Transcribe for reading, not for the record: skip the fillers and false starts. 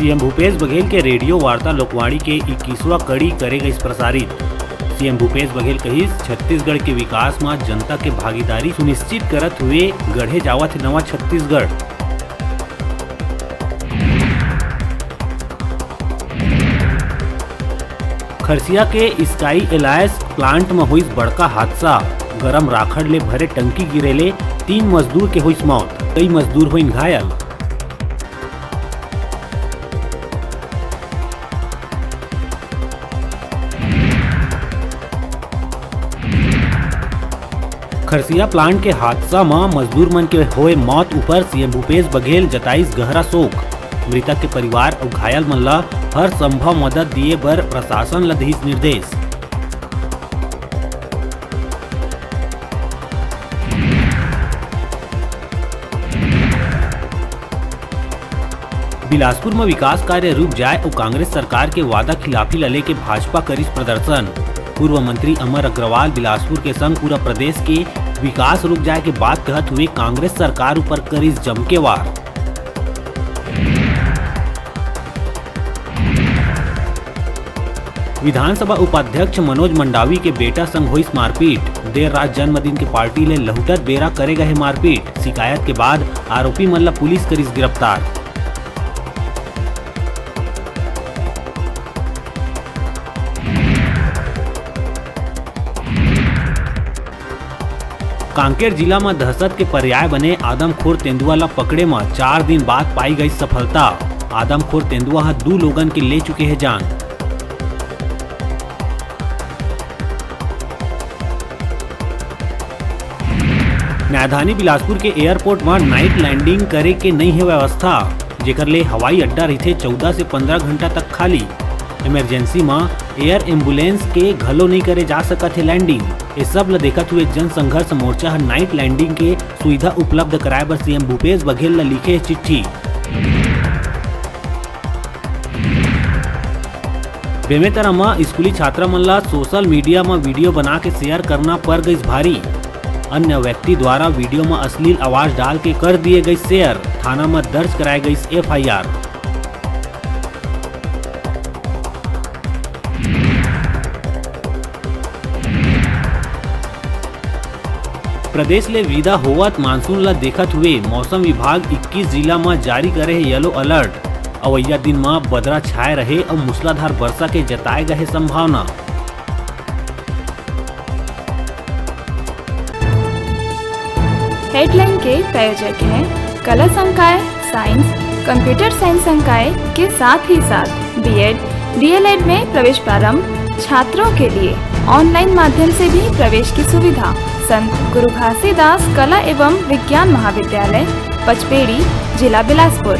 CM Bhupesh Baghel के radio वार्ता लोकवाणी के 21वां कड़ी करे गई प्रसारित। सीएम भूपेश बघेल कहिस छत्तीसगढ़ के विकास में जनता के भागीदारी सुनिश्चित करत हुए गढ़े जावत नवा छत्तीसगढ़। खरसिया के स्काई एलायंस प्लांट में हुई बड़का हादसा। गरम राखड़ ले भरे टंकी गिरेले 3 मजदूर के हुई मौत, कई मजदूर हुई घायल। खरसिया प्लांट के हादसा में मजदूर मन के होए मौत ऊपर सीएम भूपेश बघेल जताइस गहरा शोक। मृतक के परिवार और घायल मन ला हर संभव मदद दिए बर प्रशासन ला दिस निर्देश। बिलासपुर में विकास कार्य रुक जाए और कांग्रेस सरकार के वादा खिलाफी लले के भाजपा करिस प्रदर्शन। पूर्व मंत्री अमर अग्रवाल बिलासपुर के संग पूरा प्रदेश के विकास रुक जाए के बात कहत हुए कांग्रेस सरकार ऊपर करिस जमके वार। विधानसभा उपाध्यक्ष मनोज मंडावी के बेटा संग हुई मारपीट। देर रात जन्मदिन के पार्टी ले लहुटत बेरा करे गए मारपीट। शिकायत के बाद आरोपी मन ला पुलिस करिस गिरफ्तार। कांकेर जिला में दहशत के पर्याय बने आदमखोर तेंदुआ ला पकड़े में 4 दिन बाद पाई गई सफलता। आदमखोर तेंदुआ 2 लोगन के ले चुके हैं जान। न्यायधानी बिलासपुर के एयरपोर्ट में नाइट लैंडिंग करे के नहीं है व्यवस्था, जेकर ले हवाई अड्डा रहते 14 से 15 घंटा तक खाली। इमरजेंसी में एयर एम्बुलेंस के घलो नहीं करे जा सकत है लैंडिंग। ये सब ला देखत हुए जन संघर्ष मोर्चा नाइट लैंडिंग के सुविधा उपलब्ध कराए बर सीएम भूपेश बघेल ला लिखे चिट्ठी। बेमेतरा में स्कूली छात्रा मन ला सोशल मीडिया में वीडियो बना के शेयर करना पड़ गई भारी। अन्य व्यक्ति द्वारा वीडियो में अश्लील आवाज डाल के कर दिए गई शेयर। थाना में दर्ज कराई गई FIR। प्रदेश ले विदा होवत मानसून ला देखत हुए मौसम विभाग 21 जिला में जारी करे है येलो अलर्ट। अवैया दिन में बदरा छाए रहे और मूसलाधार वर्षा के जताए गए संभावना। हेडलाइन के प्रायोजक हैं कला संकाय साइंस, कंप्यूटर साइंस संकाय के साथ ही साथ BEd, DLEd में प्रवेश प्रारंभ। छात्रों के लिए ऑनलाइन माध्यम से भी प्रवेश की सुविधा। संत गुरु घासीदास कला एवं विज्ञान महाविद्यालय, पचपेड़ी, जिला बिलासपुर।